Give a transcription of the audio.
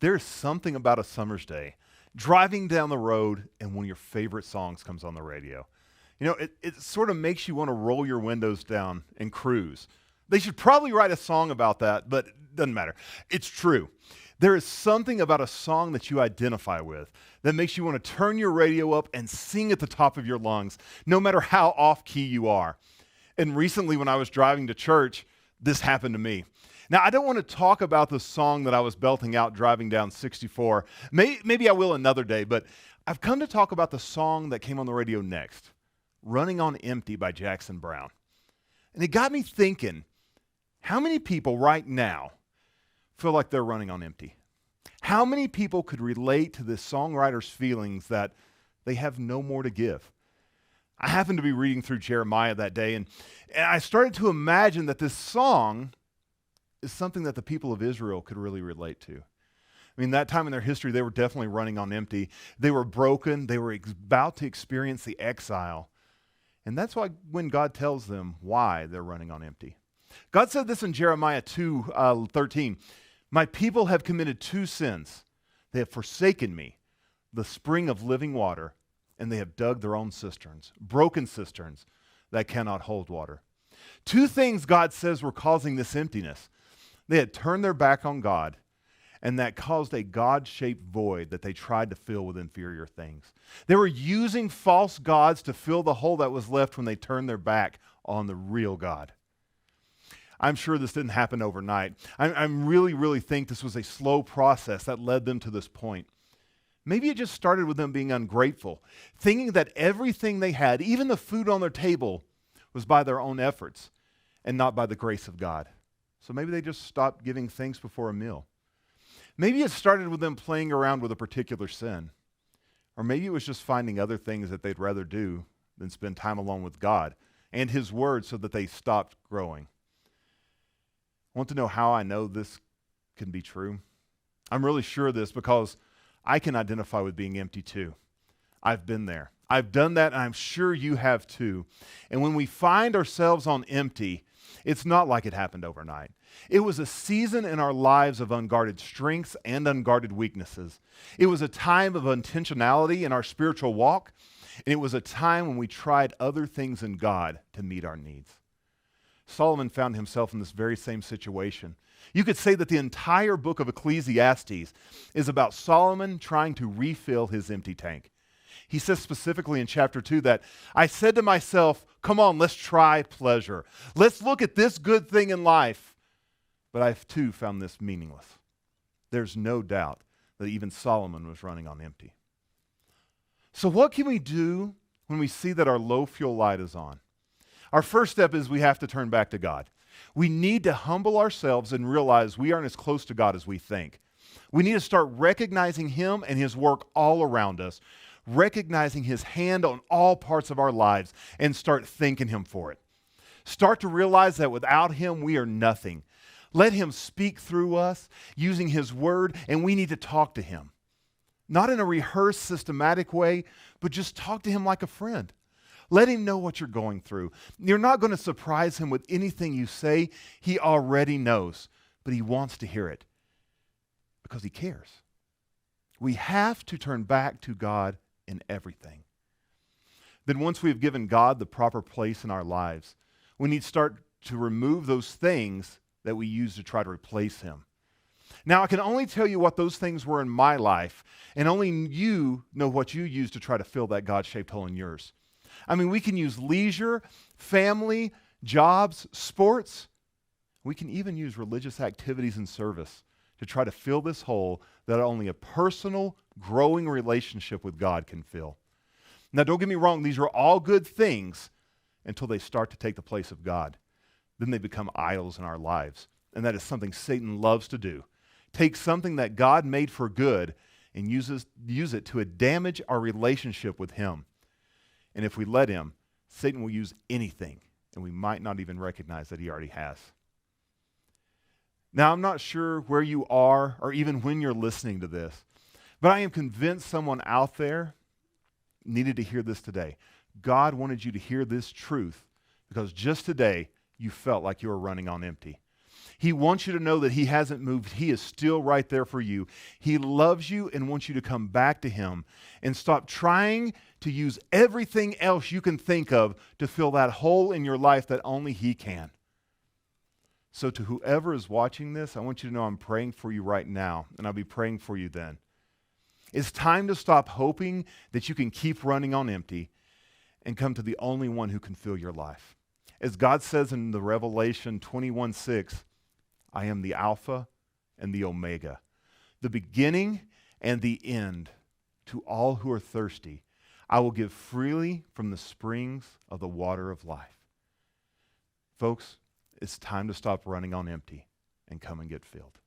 There's something about a summer's day, driving down the road and one of your favorite songs comes on the radio. You know, it sort of makes you want to roll your windows down and cruise. They should probably write a song about that, but it doesn't matter. It's true. There is something about a song that you identify with that makes you want to turn your radio up and sing at the top of your lungs, no matter how off key you are. And recently when I was driving to church, this happened to me. Now, I don't want to talk about the song that I was belting out driving down 64. Maybe I will another day, but I've come to talk about the song that came on the radio next, Running on Empty by Jackson Browne. And it got me thinking, how many people right now feel like they're running on empty? How many people could relate to this songwriter's feelings that they have no more to give? I happened to be reading through Jeremiah that day, and I started to imagine that this song is something that the people of Israel could really relate to. I mean, that time in their history, they were definitely running on empty. They were broken. They were about to experience the exile. And that's why when God tells them why they're running on empty. God said this in Jeremiah 2:13. My people have committed two sins. They have forsaken me, the spring of living water, and they have dug their own cisterns, broken cisterns that cannot hold water. Two things God says were causing this emptiness. They had turned their back on God, and that caused a God-shaped void that they tried to fill with inferior things. They were using false gods to fill the hole that was left when they turned their back on the real God. I'm sure this didn't happen overnight. I really think this was a slow process that led them to this point. Maybe it just started with them being ungrateful, thinking that everything they had, even the food on their table, was by their own efforts and not by the grace of God. So maybe they just stopped giving thanks before a meal. Maybe it started with them playing around with a particular sin. Or maybe it was just finding other things that they'd rather do than spend time alone with God and His Word so that they stopped growing. Want to know how I know this can be true? I'm really sure of this because I can identify with being empty too. I've been there. I've done that, and I'm sure you have too. And when we find ourselves on empty, it's not like it happened overnight. It was a season in our lives of unguarded strengths and unguarded weaknesses. It was a time of intentionality in our spiritual walk, and it was a time when we tried other things in God to meet our needs. Solomon found himself in this very same situation. You could say that the entire book of Ecclesiastes is about Solomon trying to refill his empty tank. He says specifically in chapter 2 that, I said to myself, come on, let's try pleasure. Let's look at this good thing in life. But I too found this meaningless. There's no doubt that even Solomon was running on empty. So what can we do when we see that our low fuel light is on? Our first step is we have to turn back to God. We need to humble ourselves and realize we aren't as close to God as we think. We need to start recognizing Him and His work all around us, recognizing His hand on all parts of our lives, and start thanking Him for it. Start to realize that without Him, we are nothing. Let Him speak through us using His Word, and we need to talk to Him. Not in a rehearsed, systematic way, but just talk to Him like a friend. Let Him know what you're going through. You're not going to surprise Him with anything you say. He already knows, but He wants to hear it because He cares. We have to turn back to God in everything. Then once we've given God the proper place in our lives, we need to start to remove those things that we use to try to replace Him. Now, I can only tell you what those things were in my life, and only you know what you use to try to fill that God-shaped hole in yours. I mean, we can use leisure, family, jobs, sports. We can even use religious activities and service to try to fill this hole that only a personal, growing relationship with God can fill. Now, don't get me wrong, these are all good things until they start to take the place of God. Then they become idols in our lives. And that is something Satan loves to do. Take something that God made for good and use it to damage our relationship with Him. And if we let him, Satan will use anything, and we might not even recognize that he already has. Now, I'm not sure where you are or even when you're listening to this, but I am convinced someone out there needed to hear this today. God wanted you to hear this truth because just today you felt like you were running on empty. He wants you to know that he hasn't moved. He is still right there for you. He loves you and wants you to come back to him and stop trying to use everything else you can think of to fill that hole in your life that only he can. So to whoever is watching this, I want you to know I'm praying for you right now, and I'll be praying for you then. It's time to stop hoping that you can keep running on empty and come to the only one who can fill your life. As God says in the Revelation 21:6, I am the Alpha and the Omega, the beginning and the end. To all who are thirsty, I will give freely from the springs of the water of life. Folks, it's time to stop running on empty and come and get filled.